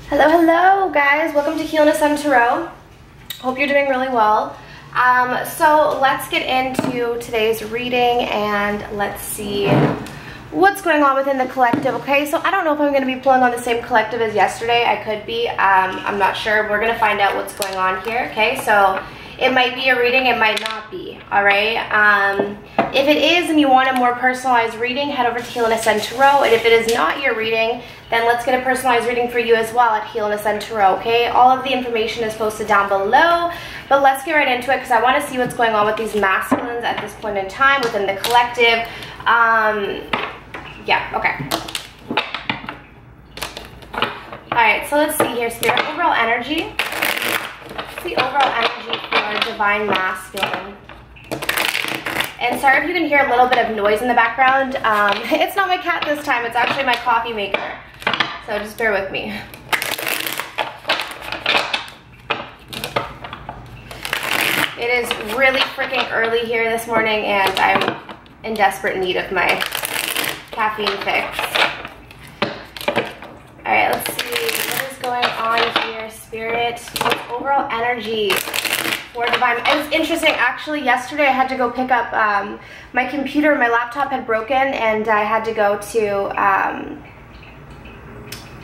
Hello, hello guys, welcome to Healing a Sun Tarot. Hope you're doing really well. So let's get into today's reading and let's see what's going on within the collective, okay? So I don't know if I'm going to be pulling on the same collective as yesterday. I could be, I'm not sure. We're going to find out what's going on here, okay? So it might be a reading, it might not be, all right? If it is and you want a more personalized reading, head over to Healing a Sun Tarot. And if it is not your reading, then let's get a personalized reading for you as well at Healing a Sun Tarot, okay? All of the information is posted down below, but let's get right into it because I want to see what's going on with these masculines at this point in time within the collective. Yeah, okay. All right, so let's see here, Spirit. Overall energy. What's the overall energy for Divine Masculine? And sorry if you can hear a little bit of noise in the background. It's not my cat this time, it's actually my coffee maker. So just bear with me. It is really freaking early here this morning and I'm in desperate need of my caffeine fix. Alright, let's see what is going on here, Spirit. Overall energy for Divine. It was interesting, actually yesterday I had to go pick up my computer. My laptop had broken and I had to go to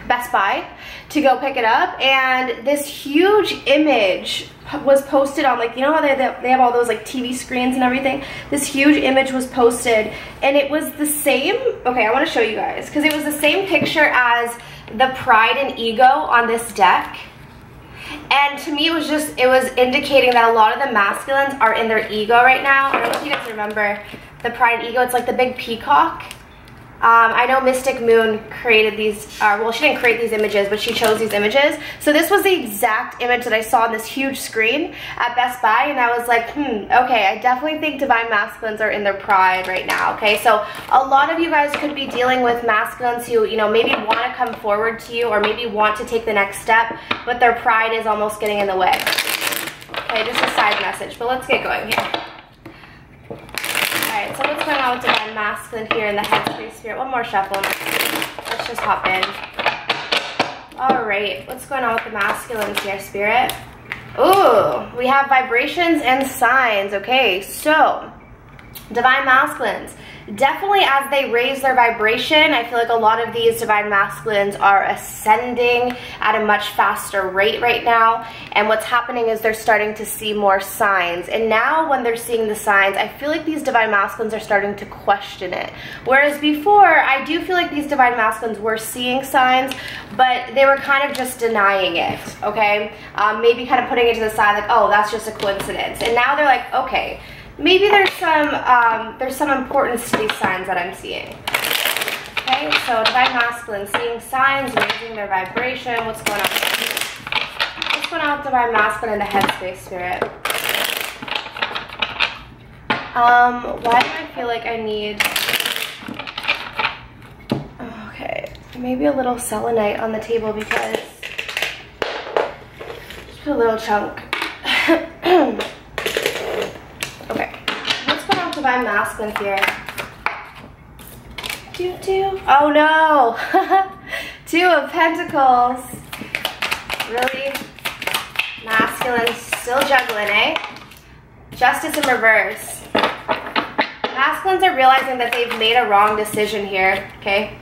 Best Buy to go pick it up, and this huge image was posted on, like, you know how they have all those like TV screens and everything. This huge image was posted and it was the same, okay, I want to show you guys because it was the same picture as the pride and ego on this deck. And to me, it was indicating that a lot of the masculines are in their ego right now. I don't know if you guys remember the pride and ego. It's like the big peacock. I know Mystic Moon created these, well, she didn't create these images, but she chose these images. So this was the exact image that I saw on this huge screen at Best Buy, and I was like, okay, I definitely think Divine Masculines are in their pride right now, okay? So a lot of you guys could be dealing with masculines who, you know, maybe want to come forward to you or maybe want to take the next step, but their pride is almost getting in the way. Okay, just a side message, but let's get going here. Alright, so what's going on with Divine Masculine here in the Headspace Spirit? One more shuffle. Let's just hop in. Alright, what's going on with the masculines here, Spirit? Ooh, we have vibrations and signs. Okay, so Divine Masculines. Definitely as they raise their vibration, I feel like a lot of these Divine Masculines are ascending at a much faster rate right now. And what's happening is they're starting to see more signs. And now when they're seeing the signs, I feel like these Divine Masculines are starting to question it. Whereas before, I do feel like these Divine Masculines were seeing signs, but they were kind of just denying it, okay? Maybe kind of putting it to the side like, oh, that's just a coincidence. And now they're like, okay, maybe there's some importance to these signs that I'm seeing. Okay, so Divine Masculine, seeing signs, raising their vibration. What's going on? What's going on with Divine Masculine in the Headspace, Spirit? Why do I feel like I need... Okay, maybe a little selenite on the table because... Just put a little chunk. Okay, what's going on with Divine Masculine here? Oh no! Two of Pentacles. Really? Masculine still juggling, eh? Justice in reverse. Masculines are realizing that they've made a wrong decision here, okay?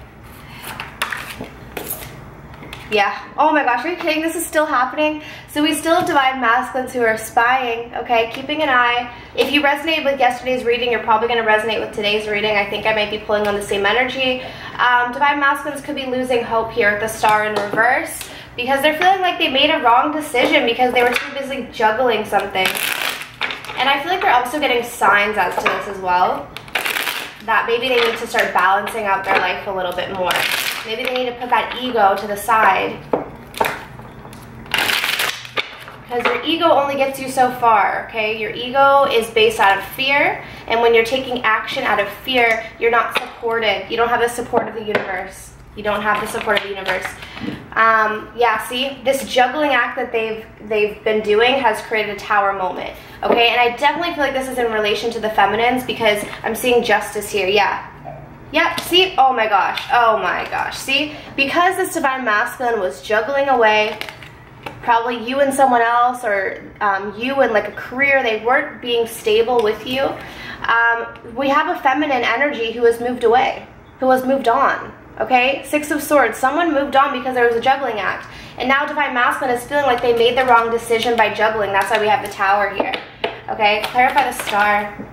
Yeah. Oh my gosh, are you kidding? This is still happening? So we still have Divine Masculines who are spying, okay? Keeping an eye. If you resonated with yesterday's reading, you're probably going to resonate with today's reading. I think I might be pulling on the same energy. Divine Masculines could be losing hope here with the Star in reverse because they're feeling like they made a wrong decision because they were too busy juggling something. And I feel like they're also getting signs as to this as well, that maybe they need to start balancing out their life a little bit more. Maybe they need to put that ego to the side. Because your ego only gets you so far, okay? Your ego is based out of fear, and when you're taking action out of fear, you're not supported. You don't have the support of the universe. You don't have the support of the universe. Yeah, see? This juggling act that they've been doing has created a tower moment, okay? And I definitely feel like this is in relation to the feminines because I'm seeing justice here, yeah. Yep, see? Oh my gosh, see? Because this divine masculine was juggling away, probably you and someone else, or you and like a career, they weren't being stable with you. We have a feminine energy who has moved away, who has moved on, okay? Six of Swords, someone moved on because there was a juggling act. And now divine masculine is feeling like they made the wrong decision by juggling. That's why we have the Tower here, okay? Clarify the Star.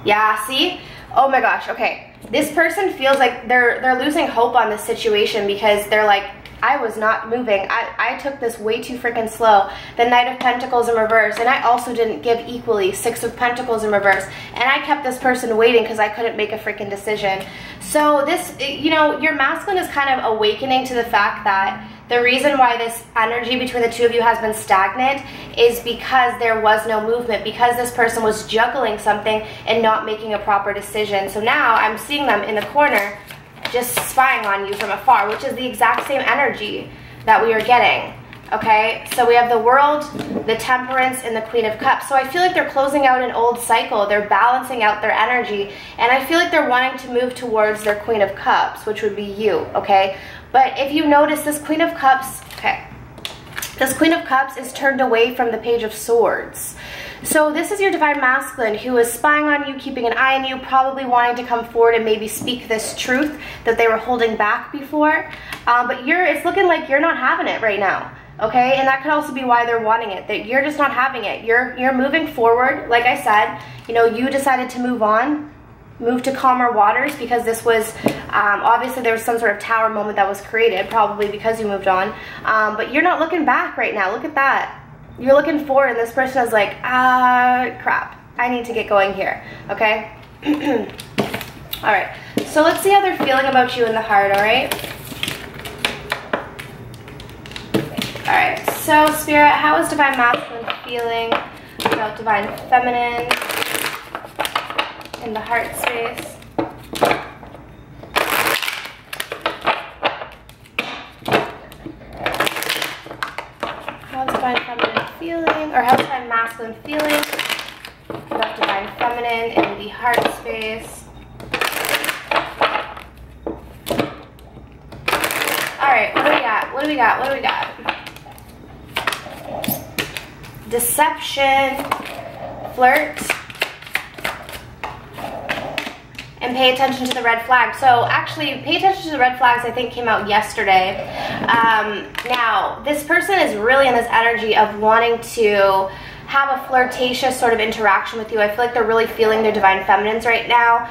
Yeah, see? Oh my gosh, okay. This person feels like they're losing hope on this situation because they're like, I was not moving. I took this way too freaking slow. The Knight of Pentacles in reverse, and I also didn't give equally. Six of Pentacles in reverse, and I kept this person waiting because I couldn't make a freaking decision. So this, you know, your masculine is kind of awakening to the fact that the reason why this energy between the two of you has been stagnant is because there was no movement, because this person was juggling something and not making a proper decision. So now I'm seeing them in the corner just spying on you from afar, which is the exact same energy that we are getting, okay? So we have the World, the Temperance, and the Queen of Cups. So I feel like they're closing out an old cycle. They're balancing out their energy, and I feel like they're wanting to move towards their Queen of Cups, which would be you, okay? But if you notice, this Queen of Cups, okay, this Queen of Cups is turned away from the Page of Swords. So this is your divine masculine who is spying on you, keeping an eye on you, probably wanting to come forward and maybe speak this truth that they were holding back before. But it's looking like you're not having it right now, okay? And that could also be why they're wanting it, that you're just not having it. You're moving forward. Like I said, you know, you decided to move on, move to calmer waters, because this was, obviously there was some sort of Tower moment that was created, probably because you moved on. But you're not looking back right now. Look at that. You're looking forward, and this person is like, crap, I need to get going here, okay? All right, so let's see how they're feeling about you in the heart, all right? All right, so Spirit, how is divine masculine feeling about divine feminine in the heart space? How's divine feminine feeling, or how's divine masculine feeling about divine feminine in the heart space? Alright, what do we got? What do we got? What do we got? Deception, flirt, and pay attention to the red flag. So actually, pay attention to the red flags, I think, came out yesterday. Now, this person is really in this energy of wanting to have a flirtatious sort of interaction with you. I feel like they're really feeling their divine feminines right now,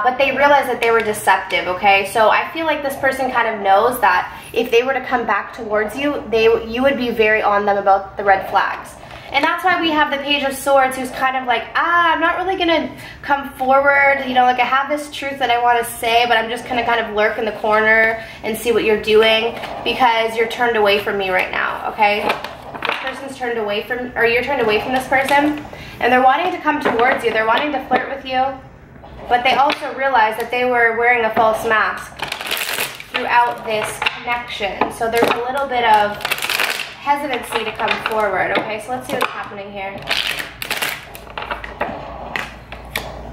but they realize that they were deceptive, okay? So I feel like this person kind of knows that if they were to come back towards you, you would be very on them about the red flags. And that's why we have the Page of Swords, who's kind of like, I'm not really going to come forward. You know, like I have this truth that I want to say, but I'm just going to kind of lurk in the corner and see what you're doing because you're turned away from me right now, okay? This person's turned away from, or you're turned away from this person, and they're wanting to come towards you. They're wanting to flirt with you, but they also realize that they were wearing a false mask throughout this connection. So there's a little bit of hesitancy to come forward, okay? So let's see what's happening here.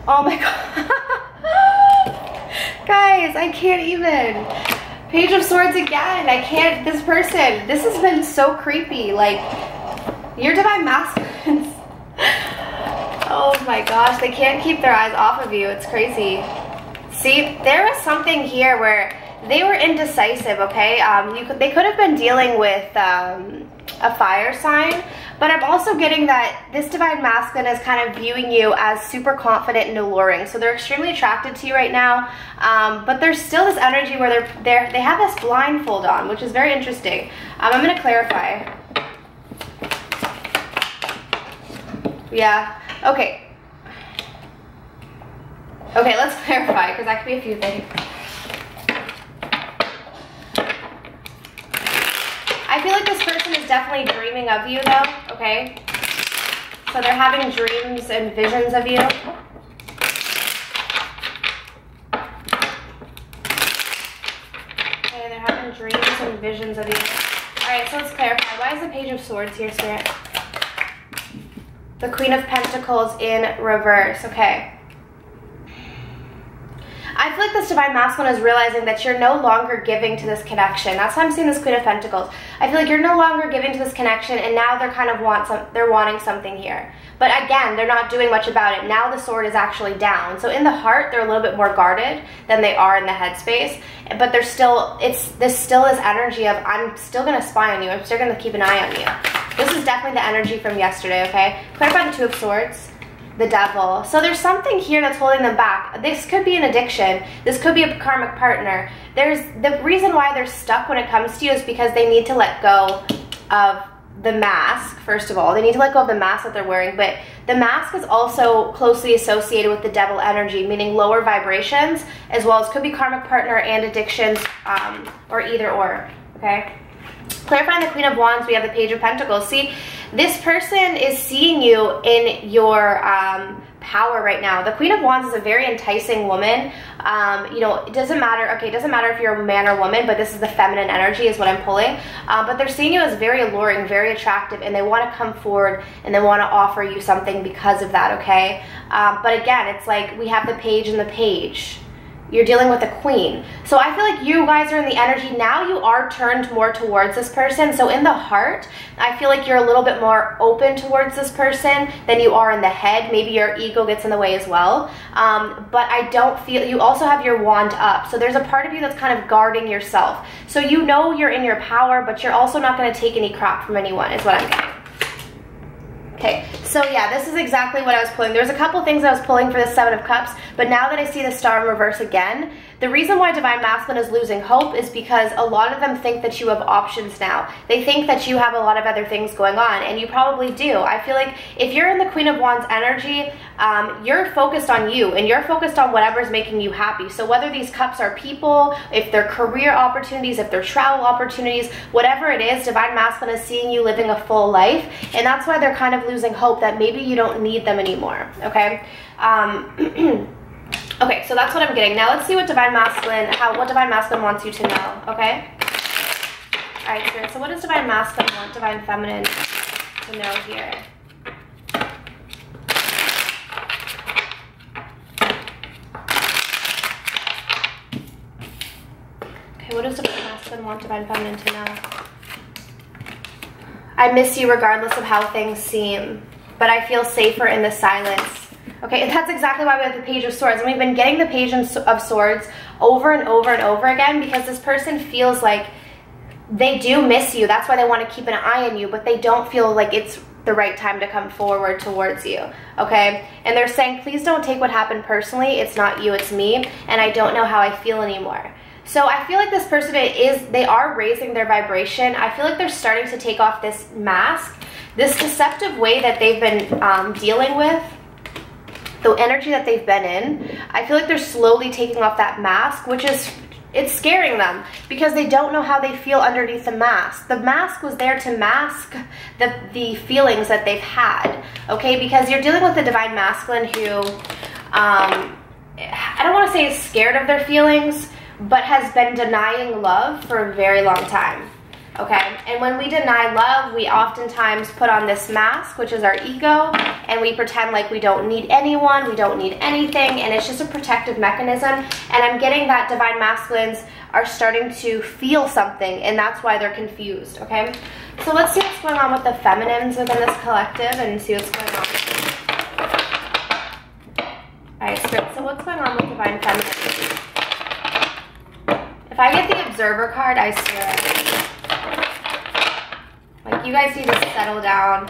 Oh my god. Guys, I can't even. Page of Swords again. I can't, this person, this has been so creepy. Like, your divine masculines. Oh my gosh, they can't keep their eyes off of you. It's crazy. See, there was something here where they were indecisive, okay? They could have been dealing with a fire sign, but I'm also getting that this divine masculine is kind of viewing you as super confident and alluring. So they're extremely attracted to you right now, but there's still this energy where they have this blindfold on, which is very interesting. I'm going to clarify. Yeah, okay. Okay, let's clarify, because that could be a few things. I feel like this person is definitely dreaming of you though, okay? So they're having dreams and visions of you. Okay, they're having dreams and visions of you. Alright, so let's clarify. Why is the Page of Swords here, Spirit? The Queen of Pentacles in reverse, okay. I feel like this Divine Masculine is realizing that you're no longer giving to this connection. That's why I'm seeing this Queen of Pentacles. I feel like you're no longer giving to this connection, and now they're kind of wanting something here. But again, they're not doing much about it. Now the sword is actually down. So in the heart, they're a little bit more guarded than they are in the headspace. But they're still, this still is energy of, I'm still going to spy on you. I'm still going to keep an eye on you. This is definitely the energy from yesterday, okay? Clarify the Two of Swords. The Devil. So there's something here that's holding them back. This could be an addiction. This could be a karmic partner. There's the reason why they're stuck when it comes to you is because they need to let go of the mask. First of all, they need to let go of the mask that they're wearing, but the mask is also closely associated with the devil energy, meaning lower vibrations, as well as could be karmic partner and addictions, or either or, okay? Clarifying the Queen of Wands, we have the Page of Pentacles. See, this person is seeing you in your power right now. The Queen of Wands is a very enticing woman. You know, it doesn't matter, okay, it doesn't matter if you're a man or woman, but this is the feminine energy is what I'm pulling. But they're seeing you as very alluring, very attractive, and they want to come forward and they want to offer you something because of that, okay? But again, it's like we have the Page and the Page. You're dealing with a queen. So I feel like you guys are in the energy. Now you are turned more towards this person. So in the heart, I feel like you're a little bit more open towards this person than you are in the head. Maybe your ego gets in the way as well. But I don't feel, you also have your wand up. So there's a part of you that's kind of guarding yourself. So you know you're in your power, but you're also not gonna take any crap from anyone is what I'm getting. Okay, so yeah, this is exactly what I was pulling. There's a couple things I was pulling for the Seven of Cups, but now that I see the Star in reverse again, the reason why Divine Masculine is losing hope is because a lot of them think that you have options now. They think that you have a lot of other things going on, and you probably do. I feel like if you're in the Queen of Wands energy, you're focused on you, and you're focused on whatever's making you happy. So whether these cups are people, if they're career opportunities, if they're travel opportunities, whatever it is, Divine Masculine is seeing you living a full life, and that's why they're kind of losing hope that maybe you don't need them anymore, okay? Okay, so that's what I'm getting. Now let's see what Divine Masculine, what Divine Masculine wants you to know, okay? All right, Spirit, so what does Divine Masculine want Divine Feminine to know here? Okay, what does Divine Masculine want Divine Feminine to know? I miss you regardless of how things seem, but I feel safer in the silence. Okay, and that's exactly why we have the Page of Swords. And we've been getting the Page of Swords over and over and over again because this person feels like they do miss you. That's why they want to keep an eye on you, but they don't feel like it's the right time to come forward towards you, okay? And they're saying, please don't take what happened personally. It's not you, it's me, and I don't know how I feel anymore. So I feel like this person they are raising their vibration. I feel like they're starting to take off this mask, this deceptive way that they've been dealing with, the energy that they've been in. I feel like they're slowly taking off that mask, which is, it's scaring them because they don't know how they feel underneath the mask. The mask was there to mask the feelings that they've had, okay? Because you're dealing with a Divine Masculine who, I don't want to say is scared of their feelings, but has been denying love for a very long time. Okay, and when we deny love, we oftentimes put on this mask, which is our ego, and we pretend like we don't need anyone, we don't need anything, and it's just a protective mechanism. And I'm getting that Divine Masculines are starting to feel something, and that's why they're confused, okay? So let's see what's going on with the feminines within this collective and see what's going on. Alright, Spirit, so what's going on with Divine Feminines? If I get the Observer card, I swear. Like, you guys need to settle down.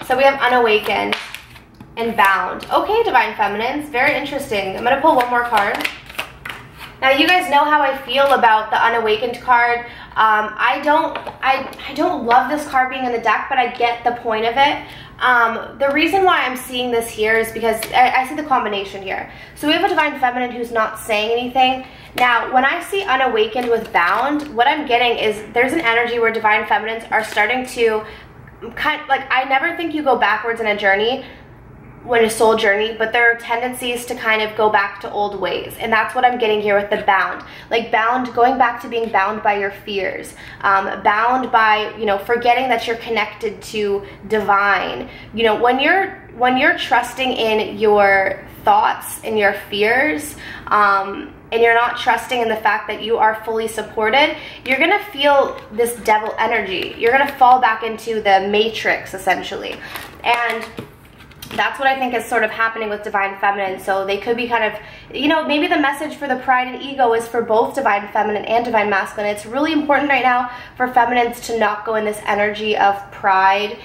So we have Unawakened and Bound. Okay, Divine Feminines, very interesting. I'm going to pull one more card. Now, you guys know how I feel about the Unawakened card. I don't love this card being in the deck, but I get the point of it. The reason why I'm seeing this here is because I see the combination here. So we have a Divine Feminine who's not saying anything. Now, when I see Unawakened with Bound, what I'm getting is there's an energy where Divine Feminines are starting to I never think you go backwards in a journey. when a soul journey, but there are tendencies to kind of go back to old ways. And that's what I'm getting here with the bound. Like bound, going back to being bound by your fears, bound by, you know, forgetting that you're connected to divine. You know, when you're trusting in your thoughts and your fears, and you're not trusting in the fact that you are fully supported, you're gonna feel this devil energy. You're gonna fall back into the matrix, essentially. And that's what I think is sort of happening with Divine Feminine. So they could be kind of, you know, maybe the message for the pride and ego is for both Divine Feminine and Divine Masculine. It's really important right now for feminines to not go in this energy of pride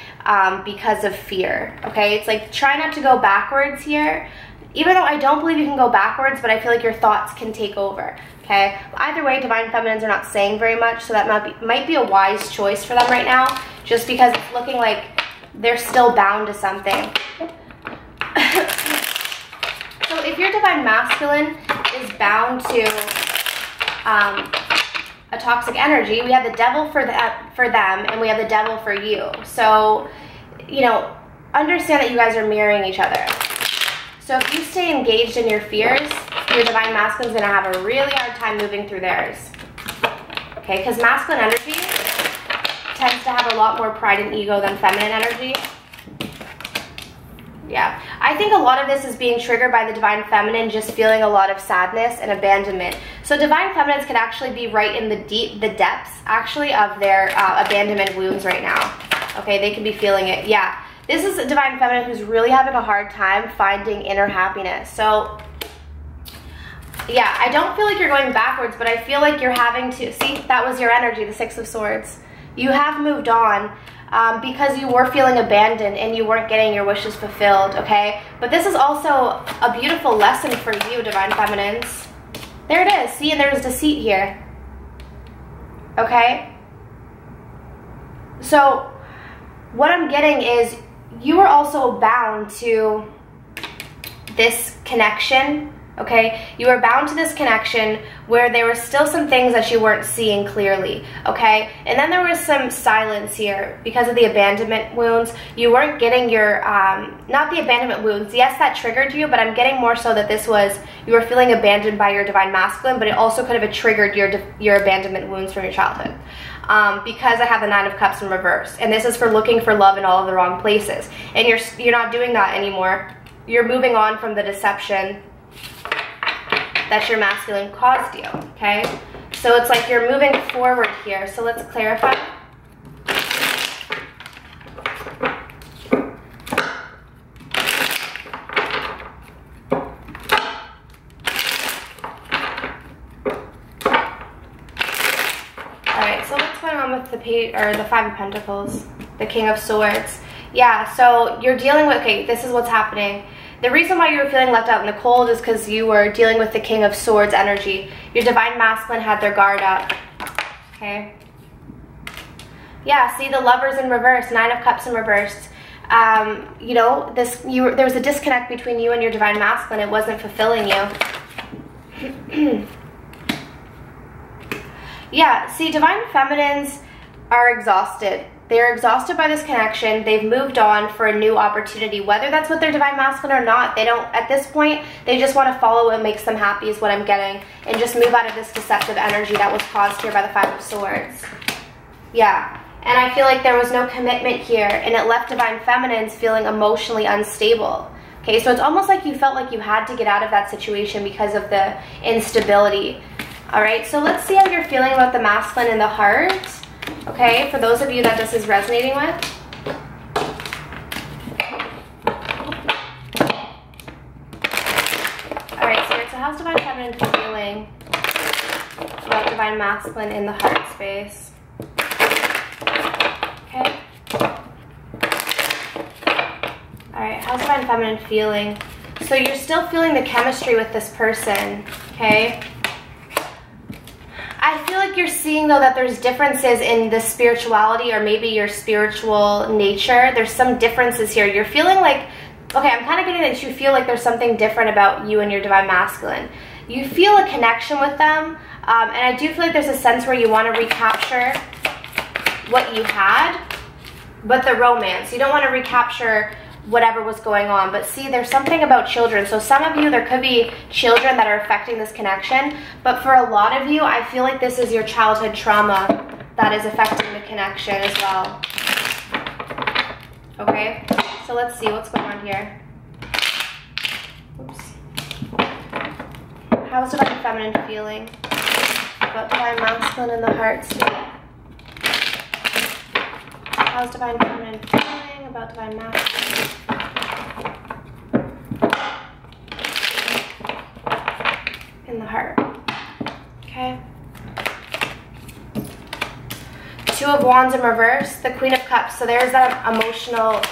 because of fear, okay? It's like, try not to go backwards here. Even though I don't believe you can go backwards, but I feel like your thoughts can take over, okay? Either way, Divine Feminines are not saying very much, so that might be a wise choice for them right now, just because it's looking like they're still bound to something. So if your Divine Masculine is bound to a toxic energy, we have the devil for them, and we have the devil for you. So, you know, understand that you guys are mirroring each other. So if you stay engaged in your fears, your Divine Masculine is going to have a really hard time moving through theirs. Okay, because masculine energy tends to have a lot more pride and ego than feminine energy. Yeah, I think a lot of this is being triggered by the Divine Feminine just feeling a lot of sadness and abandonment. So Divine Feminines could actually be right in the depths, actually, of their abandonment wounds right now. Okay, they could be feeling it. Yeah, this is a Divine Feminine who's really having a hard time finding inner happiness. So, yeah, I don't feel like you're going backwards, but I feel like you're having to, see, that was your energy, the Six of Swords. You have moved on. Because you were feeling abandoned and you weren't getting your wishes fulfilled, okay? But this is also a beautiful lesson for you, Divine Feminines. There it is. See, and there's deceit here. Okay? So, what I'm getting is you are also bound to this connection, okay? You are bound to this connection where there were still some things that you weren't seeing clearly, okay? And then there was some silence here because of the abandonment wounds. You weren't getting your, not the abandonment wounds. Yes, that triggered you, but I'm getting more so that this was, you were feeling abandoned by your Divine Masculine, but it also could have triggered your abandonment wounds from your childhood. Because I have the Nine of Cups in reverse. And this is for looking for love in all of the wrong places. And you're not doing that anymore. You're moving on from the deception that your masculine caused you, okay? So it's like you're moving forward here. So let's clarify. All right, so what's going on with the Five of Pentacles, the King of Swords? Yeah, so you're dealing with, okay, this is what's happening. The reason why you were feeling left out in the cold is because you were dealing with the King of Swords energy. Your Divine Masculine had their guard up, okay? Yeah, see the Lovers in reverse, Nine of Cups in reverse. You know, there was a disconnect between you and your Divine Masculine. It wasn't fulfilling you. Yeah, see, Divine Feminines are exhausted. They're exhausted by this connection. They've moved on for a new opportunity. Whether that's with their Divine Masculine or not, they don't, at this point, they just want to follow what makes them happy is what I'm getting. And just move out of this deceptive energy that was caused here by the Five of Swords. Yeah. And I feel like there was no commitment here. And it left Divine Feminines feeling emotionally unstable. Okay, so it's almost like you felt like you had to get out of that situation because of the instability. All right, so let's see how you're feeling about the masculine in the heart. Okay, for those of you that this is resonating with. Alright, so how's Divine Feminine feeling about Divine Masculine in the heart space? Okay. Alright, how's Divine Feminine feeling? So you're still feeling the chemistry with this person, okay? I feel like you're seeing, though, that there's differences in the spirituality or maybe your spiritual nature. There's some differences here. You're feeling like, okay, I'm kind of getting that you feel like there's something different about you and your Divine Masculine. You feel a connection with them, and I do feel like there's a sense where you want to recapture what you had, but the romance. You don't want to recapture whatever was going on. But see, there's something about children. So some of you, there could be children that are affecting this connection, but for a lot of you, I feel like this is your childhood trauma that is affecting the connection as well. Okay, so let's see what's going on here. Oops. How's divine feminine feeling about divine masculine in the heart space? How's divine feminine feeling about divine masculine? In the heart. Okay. Two of Wands in reverse, the Queen of Cups. So there's that emotional,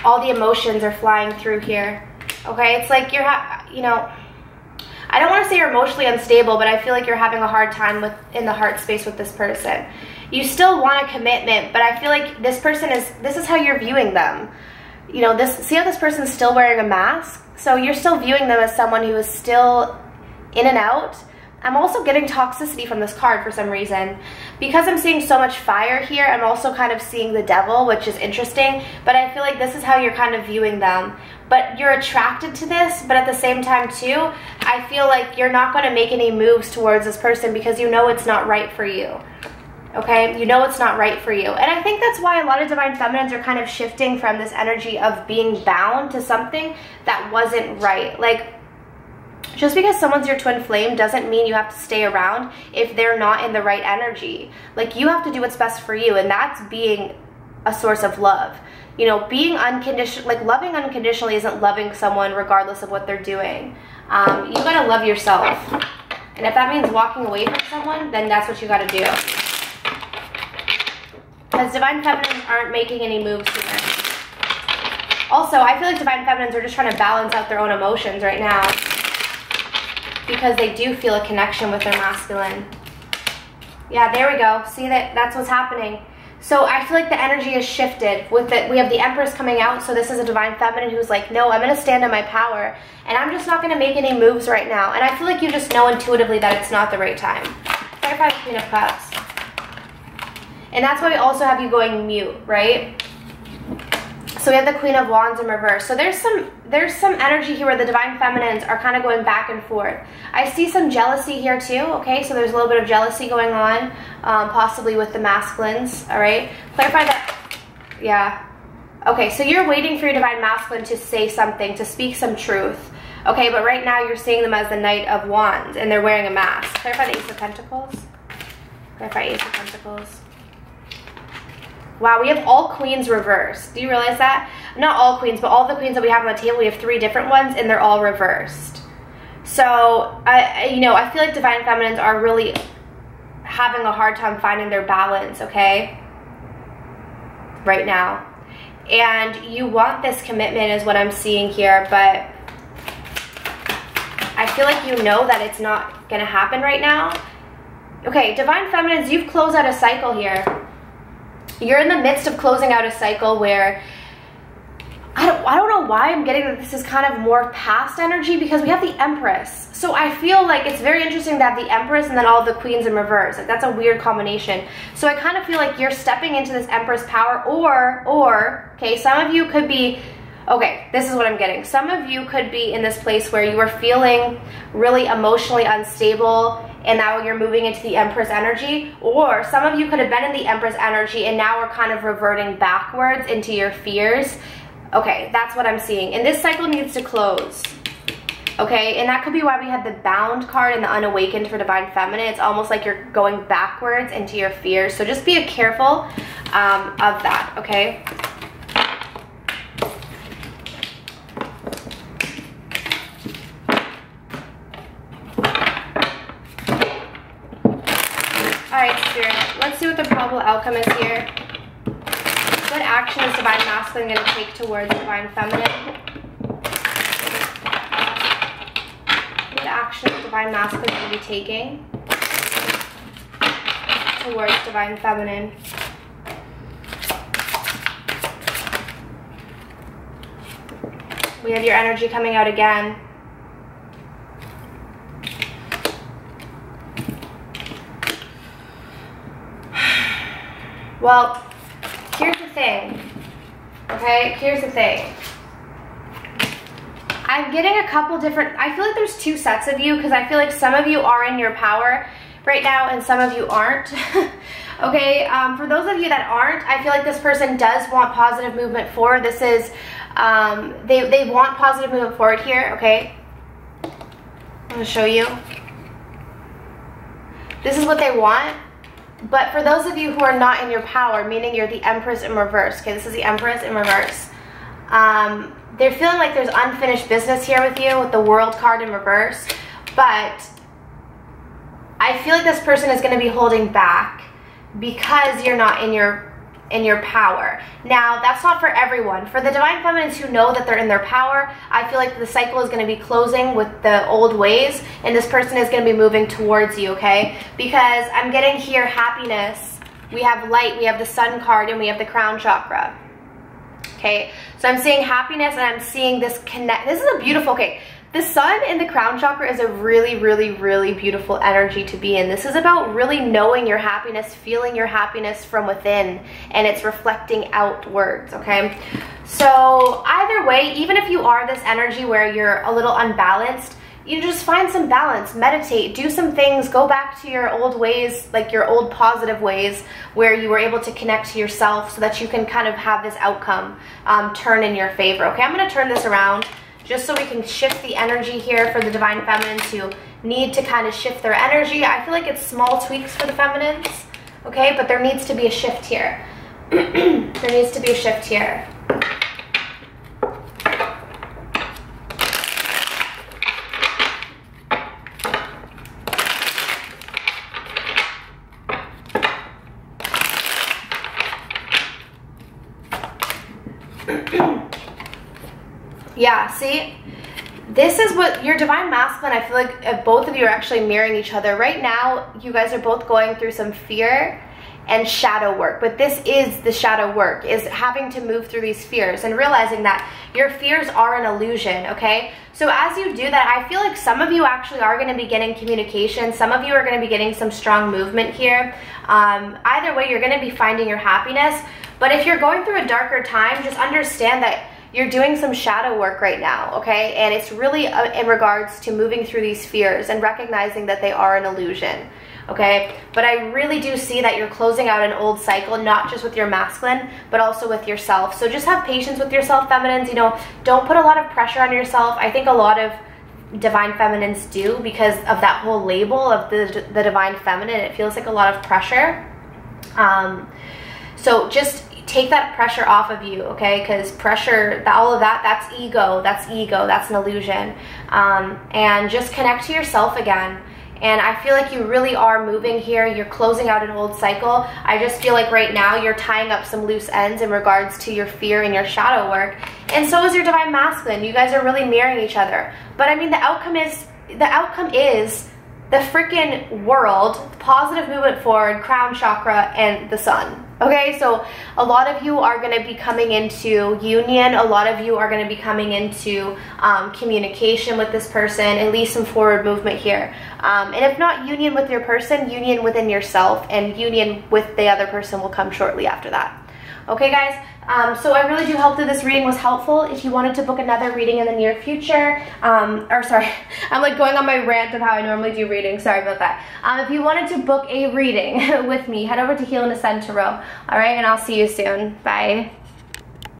all the emotions are flying through here. Okay, it's like you're, you know, I don't want to say you're emotionally unstable, but I feel like you're having a hard time in the heart space with this person. You still want a commitment, but I feel like this person this is how you're viewing them. You know, see how this person's still wearing a mask? So you're still viewing them as someone who is still in and out. I'm also getting toxicity from this card for some reason. Because I'm seeing so much fire here, I'm also kind of seeing the devil, which is interesting. But I feel like this is how you're kind of viewing them. But you're attracted to this, but at the same time too, I feel like you're not going to make any moves towards this person because you know it's not right for you. Okay, you know it's not right for you. And I think that's why a lot of divine feminines are kind of shifting from this energy of being bound to something that wasn't right. Like, just because someone's your twin flame doesn't mean you have to stay around if they're not in the right energy. Like, you have to do what's best for you, and that's being a source of love. You know, being unconditional, like loving unconditionally isn't loving someone regardless of what they're doing. You gotta love yourself. And if that means walking away from someone, then that's what you gotta do. Because divine feminines aren't making any moves here. Also, I feel like divine feminines are just trying to balance out their own emotions right now, because they do feel a connection with their masculine. Yeah, there we go. See, that's what's happening. So I feel like the energy is shifted with it. We have the Empress coming out, so this is a divine feminine who's like, no, I'm going to stand in my power, and I'm just not going to make any moves right now. And I feel like you just know intuitively that it's not the right time. Clarify the Queen of Cups. And that's why we also have you going mute, right? So we have the Queen of Wands in reverse. So there's some energy here where the divine feminines are kind of going back and forth. I see some jealousy here too, okay? So there's a little bit of jealousy going on, possibly with the masculines, all right? Clarify that, yeah. Okay, so you're waiting for your divine masculine to say something, to speak some truth, okay? But right now you're seeing them as the Knight of Wands, and they're wearing a mask. Clarify the Ace of Pentacles. Clarify Ace of Pentacles. Wow, we have all queens reversed. Do you realize that? Not all queens, but all the queens that we have on the table, we have 3 different ones, and they're all reversed. So, you know, I feel like divine feminines are really having a hard time finding their balance, okay? Right now. And you want this commitment is what I'm seeing here, but I feel like you know that it's not going to happen right now. Okay, divine feminines, you've closed out a cycle here. You're in the midst of closing out a cycle where I don't know why I'm getting that this is kind of more past energy, because we have the Empress. So I feel like it's very interesting to have the Empress and then all the queens in reverse. Like, that's a weird combination. So I kind of feel like you're stepping into this Empress power, or okay, some of you could be, okay, this is what I'm getting. Some of you could be in this place where you are feeling really emotionally unstable, and now you're moving into the Empress energy. Or some of you could have been in the Empress energy and now we're kind of reverting backwards into your fears. Okay, that's what I'm seeing. And this cycle needs to close. Okay, and that could be why we had the Bound card and the Unawakened for Divine Feminine. It's almost like you're going backwards into your fears. So just be careful of that, okay? Alright, Spirit, let's see what the probable outcome is here. What action is Divine Masculine going to take towards Divine Feminine? What action is Divine Masculine going to be taking towards Divine Feminine? We have your energy coming out again. Well, here's the thing. Okay, here's the thing. I'm getting a couple different, I feel like there's two sets of you because I feel like some of you are in your power right now and some of you aren't. Okay, for those of you that aren't, I feel like this person does want positive movement forward. This is, they want positive movement forward here, okay? I'm gonna show you. This is what they want. But for those of you who are not in your power, meaning you're the Empress in reverse, okay, this is the Empress in reverse. They're feeling like there's unfinished business here with you with the World card in reverse, but I feel like this person is going to be holding back because you're not in your power. Now, that's not for everyone. For the Divine Feminines who know that they're in their power, I feel like the cycle is going to be closing with the old ways, and this person is going to be moving towards you, okay? Because I'm getting here happiness. We have light, we have the Sun card, and we have the Crown Chakra. Okay, so I'm seeing happiness and I'm seeing this connect. This is a beautiful, okay, the Sun in the Crown Chakra is a really, really, really beautiful energy to be in. This is about really knowing your happiness, feeling your happiness from within, and it's reflecting outwards, okay? So either way, even if you are this energy where you're a little unbalanced, you just find some balance, meditate, do some things, go back to your old ways, like your old positive ways where you were able to connect to yourself so that you can kind of have this outcome turn in your favor. Okay, I'm going to turn this around just so we can shift the energy here for the Divine Feminines who need to kind of shift their energy. I feel like it's small tweaks for the Feminines, okay, but there needs to be a shift here. There needs to be a shift here. Yeah, see, this is what your Divine Masculine, I feel like both of you are actually mirroring each other. Right now, you guys are both going through some fear and shadow work, but this is the shadow work, is having to move through these fears and realizing that your fears are an illusion, okay? So as you do that, I feel like some of you actually are going to be getting communication. Some of you are going to be getting some strong movement here. Either way, you're going to be finding your happiness. But if you're going through a darker time, just understand that you're doing some shadow work right now, okay? And it's really in regards to moving through these fears and recognizing that they are an illusion, okay? But I really do see that you're closing out an old cycle, not just with your masculine, but also with yourself. So just have patience with yourself, feminines. You know, don't put a lot of pressure on yourself. I think a lot of Divine Feminines do because of that whole label of the Divine Feminine. It feels like a lot of pressure. So just take that pressure off of you, okay? Because pressure, all of that, that's ego, that's an illusion. And just connect to yourself again. And I feel like you really are moving here. You're closing out an old cycle. I just feel like right now you're tying up some loose ends in regards to your fear and your shadow work. And so is your Divine Masculine. You guys are really mirroring each other. But I mean, the outcome is the freaking world, positive movement forward, Crown Chakra, and the Sun. Okay, so a lot of you are going to be coming into union. A lot of you are going to be coming into communication with this person, at least some forward movement here. And if not union with your person, union within yourself, and union with the other person will come shortly after that. Okay, guys? So I really do hope that this reading was helpful. If you wanted to book another reading in the near future, or sorry, I'm like going on my rant of how I normally do readings. Sorry about that. If you wanted to book a reading with me, head over to Heal and Ascend Tarot. All right, and I'll see you soon. Bye.